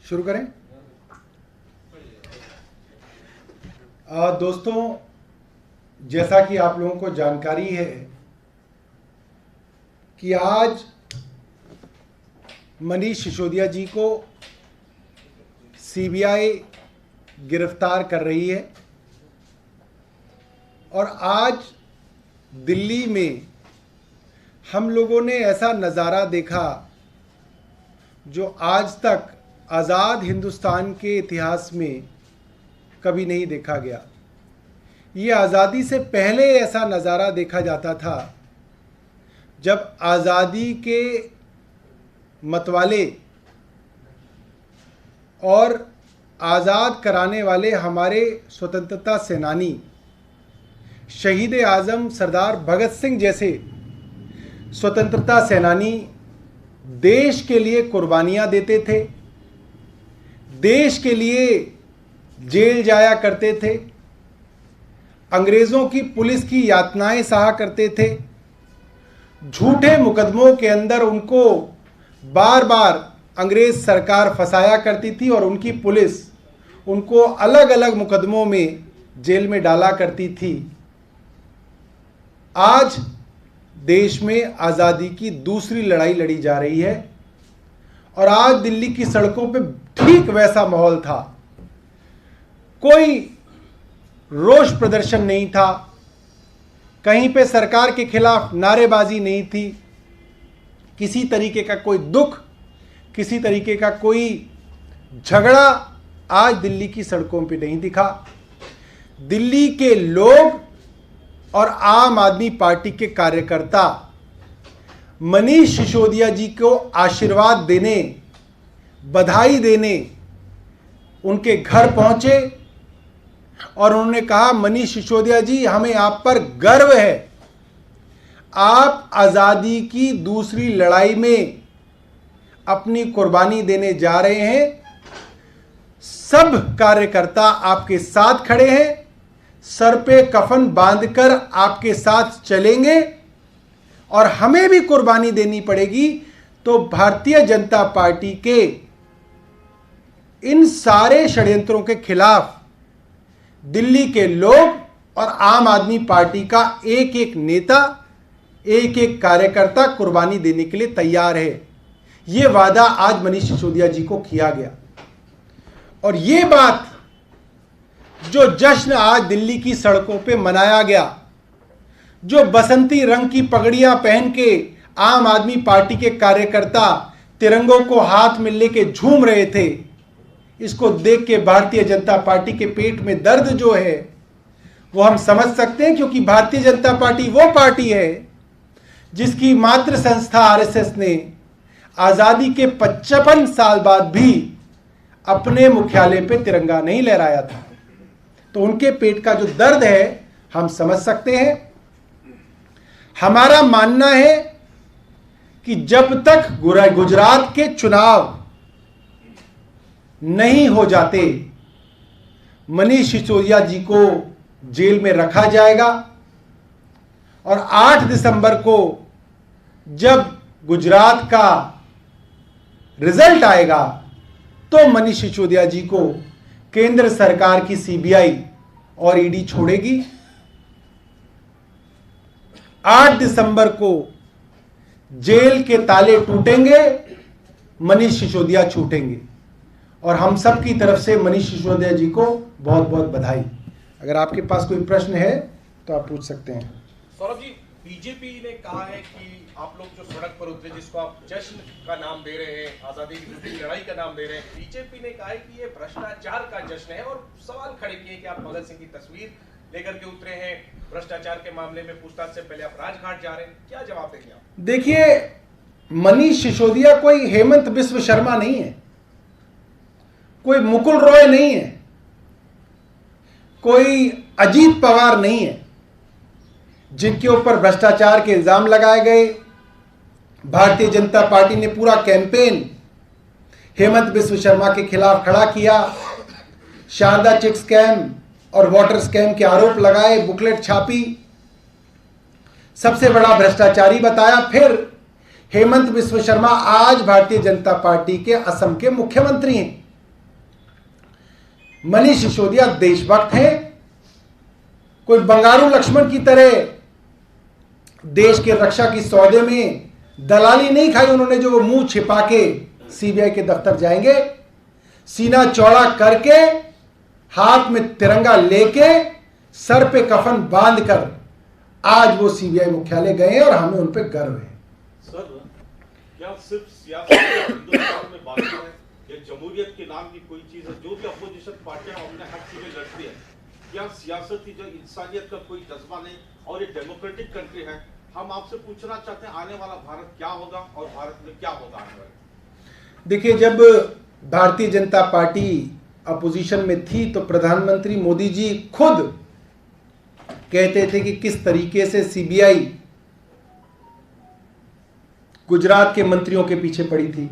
शुरू करें। दोस्तों, जैसा कि आप लोगों को जानकारी है कि आज मनीष सिसोदिया जी को सीबीआई गिरफ्तार कर रही है और आज दिल्ली में हम लोगों ने ऐसा नज़ारा देखा जो आज तक आज़ाद हिंदुस्तान के इतिहास में कभी नहीं देखा गया। ये आज़ादी से पहले ऐसा नज़ारा देखा जाता था जब आज़ादी के मतवाले और आज़ाद कराने वाले हमारे स्वतंत्रता सेनानी शहीद आज़म सरदार भगत सिंह जैसे स्वतंत्रता सेनानी देश के लिए कुर्बानियाँ देते थे, देश के लिए जेल जाया करते थे, अंग्रेज़ों की पुलिस की यातनाएं सहा करते थे, झूठे मुकदमों के अंदर उनको बार बार अंग्रेज़ सरकार फंसाया करती थी और उनकी पुलिस उनको अलग अलग मुकदमों में जेल में डाला करती थी। आज देश में आज़ादी की दूसरी लड़ाई लड़ी जा रही है और आज दिल्ली की सड़कों पे ठीक वैसा माहौल था। कोई रोष प्रदर्शन नहीं था, कहीं पे सरकार के खिलाफ नारेबाजी नहीं थी, किसी तरीके का कोई दुख, किसी तरीके का कोई झगड़ा आज दिल्ली की सड़कों पे नहीं दिखा। दिल्ली के लोग और आम आदमी पार्टी के कार्यकर्ता मनीष सिसोदिया जी को आशीर्वाद देने, बधाई देने उनके घर पहुंचे और उन्होंने कहा, मनीष सिसोदिया जी, हमें आप पर गर्व है, आप आज़ादी की दूसरी लड़ाई में अपनी कुर्बानी देने जा रहे हैं, सब कार्यकर्ता आपके साथ खड़े हैं, सर पे कफन बांधकर आपके साथ चलेंगे और हमें भी कुर्बानी देनी पड़ेगी। तो भारतीय जनता पार्टी के इन सारे षड्यंत्रों के खिलाफ दिल्ली के लोग और आम आदमी पार्टी का एक एक नेता, एक एक कार्यकर्ता कुर्बानी देने के लिए तैयार है। ये वादा आज मनीष सिसोदिया जी को किया गया और ये बात, जो जश्न आज दिल्ली की सड़कों पे मनाया गया, जो बसंती रंग की पगड़ियां पहन के आम आदमी पार्टी के कार्यकर्ता तिरंगों को हाथ में लेके झूम रहे थे, इसको देख के भारतीय जनता पार्टी के पेट में दर्द जो है वो हम समझ सकते हैं, क्योंकि भारतीय जनता पार्टी वो पार्टी है जिसकी मातृ संस्था आरएसएस ने आज़ादी के 55 साल बाद भी अपने मुख्यालय पे तिरंगा नहीं लहराया था। तो उनके पेट का जो दर्द है हम समझ सकते हैं। हमारा मानना है कि जब तक गुजरात के चुनाव नहीं हो जाते, मनीष सिसोदिया जी को जेल में रखा जाएगा और 8 दिसंबर को जब गुजरात का रिजल्ट आएगा तो मनीष सिसोदिया जी को केंद्र सरकार की सीबीआई और ईडी छोड़ेगी। 8 दिसंबर को जेल के ताले टूटेंगे, मनीष सिसोदिया छूटेंगे और हम सब की तरफ से मनीष सिसोदिया जी को बहुत बहुत बधाई। अगर आपके पास कोई प्रश्न है तो आप पूछ सकते हैं। सौरभ जी, बीजेपी ने कहा है कि आप लोग जो सड़क पर उतरे, जिसको आप जश्न का नाम दे रहे हैं, आजादी की दूसरी लड़ाई का नाम दे रहे हैं, बीजेपी ने कहा है कि ये भ्रष्टाचार का जश्न है और सवाल खड़े किए कि आप भगत सिंह की तस्वीर लेकर के उतरे हैं, भ्रष्टाचार के मामले में पूछताछ से पहले आप राजघाट जा रहे हैं, क्या जवाब देंगे आप? देखिए, मनीष सिसोदिया कोई हेमंत बिस्व शर्मा नहीं है, कोई मुकुल रॉय नहीं है, कोई अजीत पवार नहीं है जिनके ऊपर भ्रष्टाचार के इल्जाम लगाए गए। भारतीय जनता पार्टी ने पूरा कैंपेन हेमंत बिस्व शर्मा के खिलाफ खड़ा किया, शारदा चिट स्कैम और वाटर स्कैम के आरोप लगाए, बुकलेट छापी, सबसे बड़ा भ्रष्टाचारी बताया। फिर हेमंत बिस्व शर्मा आज भारतीय जनता पार्टी के असम के मुख्यमंत्री हैं। मनीष सिसोदिया देशभक्त हैं, कोई बंगारू लक्ष्मण की तरह देश के रक्षा की सौदे में दलाली नहीं खाई उन्होंने, जो वो मुंह छिपा के सीबीआई के दफ्तर जाएंगे, सीना चौड़ा करके, हाथ में तिरंगा लेके, सर पे कफन बांधकर आज वो सीबीआई मुख्यालय गए और हमें उन पे गर्व है। सर, क्या सिर्फ सियासत हिंदुस्तान में बात है या जमहूरियत के नाम की कोई चीज है? जो भी अपोजिशन पार्टियां अपने हक के लिए लड़ती है, क्या सियासत की जो इंसानियत का कोई जज्बा नहीं? और ये डेमोक्रेटिक कंट्री है। हम आपसे पूछना चाहते हैं, आने वाला भारत क्या होगा और भारत में क्या होगा आने वाले? देखिए, जब भारतीय जनता पार्टी अपोजिशन में थी तो प्रधानमंत्री मोदी जी खुद कहते थे कि किस तरीके से सीबीआई गुजरात के मंत्रियों के पीछे पड़ी थी,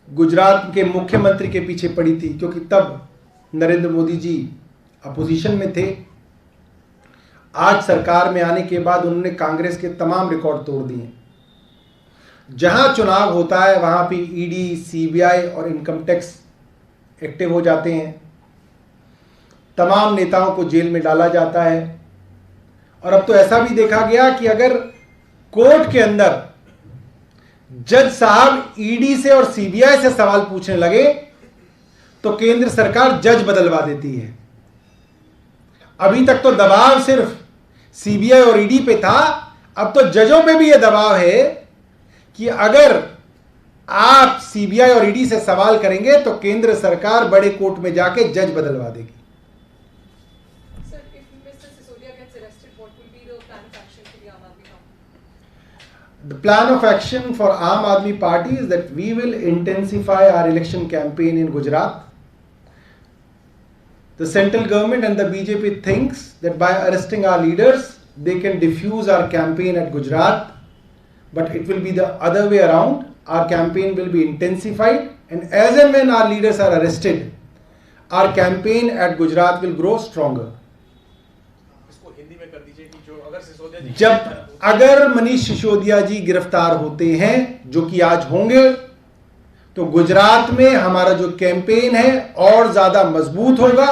गुजरात के मुख्यमंत्री के पीछे पड़ी थी, क्योंकि तब नरेंद्र मोदी जी अपोजिशन में थे। आज सरकार में आने के बाद उन्होंने कांग्रेस के तमाम रिकॉर्ड तोड़ दिए। जहां चुनाव होता है वहां पे ईडी, सीबीआई और इनकम टैक्स एक्टिव हो जाते हैं, तमाम नेताओं को जेल में डाला जाता है। और अब तो ऐसा भी देखा गया कि अगर कोर्ट के अंदर जज साहब ईडी से और सीबीआई से सवाल पूछने लगे तो केंद्र सरकार जज बदलवा देती है। अभी तक तो दबाव सिर्फ सीबीआई और ईडी पे था, अब तो जजों पे भी यह दबाव है कि अगर आप सीबीआई और ईडी से सवाल करेंगे तो केंद्र सरकार बड़े कोर्ट में जाके जज बदलवा देगी। The plan of action for Aam Aadmi Party is that we will intensify our election campaign in Gujarat. The central government and the BJP thinks that by arresting our leaders, they can diffuse our campaign at Gujarat, but it will be the other way around. Our campaign will be intensified, and as and when our leaders are arrested, our campaign at Gujarat will grow stronger. इसको हिंदी में कर दीजिए कि जो अगर सिसोदिया जी जब अगर मनीष सिसोदिया जी गिरफ्तार होते हैं, जो कि आज होंगे, तो गुजरात में हमारा जो कैंपेन है और ज्यादा मजबूत होगा।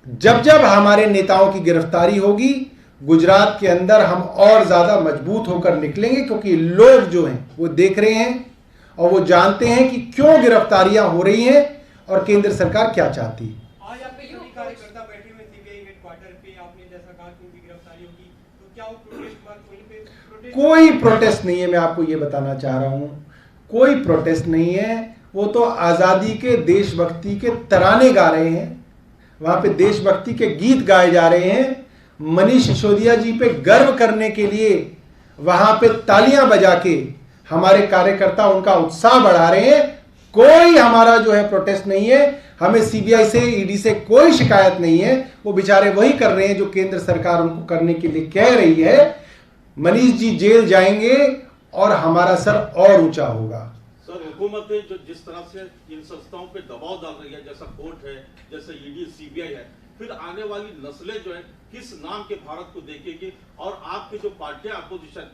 जब जब हमारे नेताओं की गिरफ्तारी होगी, गुजरात के अंदर हम और ज्यादा मजबूत होकर निकलेंगे, क्योंकि लोग जो हैं वो देख रहे हैं और वो जानते हैं कि क्यों गिरफ्तारियां हो रही हैं और केंद्र सरकार क्या चाहती है। आज आपके सभी कार्यकर्ता बैठे हुए सीबीआई हेडक्वार्टर पे, आपने जैसा कहा कि उनकी गिरफ्तारी होगी, तो क्या वो प्रोटेस्ट बाद वहीं पे प्रोटेस्ट? कोई प्रोटेस्ट नहीं है, मैं आपको ये बताना चाह रहा हूं, कोई प्रोटेस्ट नहीं है। वो तो आजादी के देशभक्ति के तराने गा रहे हैं, वहां पे देशभक्ति के गीत गाए जा रहे हैं। मनीष सिसोदिया जी पे गर्व करने के लिए वहां पे तालियां बजा के हमारे कार्यकर्ता उनका उत्साह बढ़ा रहे हैं। कोई हमारा जो है प्रोटेस्ट नहीं है, हमें सीबीआई से, ईडी से कोई शिकायत नहीं है। वो बेचारे वही कर रहे हैं जो केंद्र सरकार उनको करने के लिए कह रही है। मनीष जी जेल जाएंगे और हमारा सर और ऊंचा होगा। सर, हुकूमतें जो जिस तरह से इन संस्थाओं पे दबाव डाल रही है, जैसा कोर्ट है, जैसे ईडी, सीबीआई है, फिर आने वाली नस्लें जो है किस नाम के भारत को देखेगी? और आपकी जो पार्टियां अपोजिशन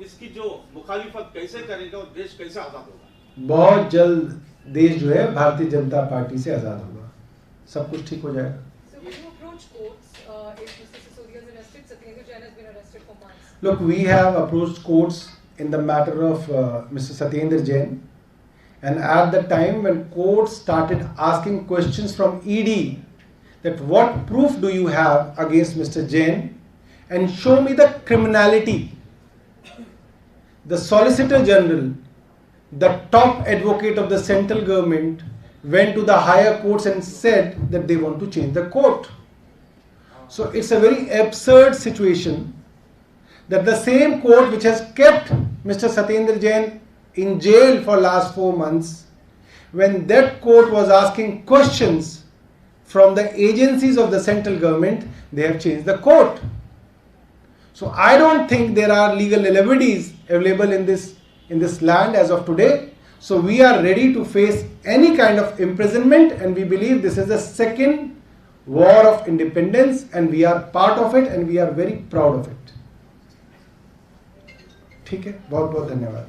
इसकी जो मुखालिफत कैसे करेंगे और देश कैसे आजाद होगा? बहुत जल्द देश जो है भारतीय जनता पार्टी से आजाद होगा, सब कुछ ठीक हो जाएगा। Look, we have approached courts in the matter of Mr. Satyendra Jain, and at the time when courts started asking questions from ED that what proof do you have against Mr. Jain and show me the criminality, the Solicitor General, the top advocate of the central government, went to the higher courts and said that they want to change the court. So it's a very absurd situation that the same court which has kept Mr. Satyendra Jain in jail for last 4 months, when that court was asking questions from the agencies of the central government, they have changed the court. So I don't think there are legal remedies available in this land as of today. So we are ready to face any kind of imprisonment, and we believe this is the second war of independence, and we are part of it, and we are very proud of it. ठीक है, बहुत बहुत धन्यवाद।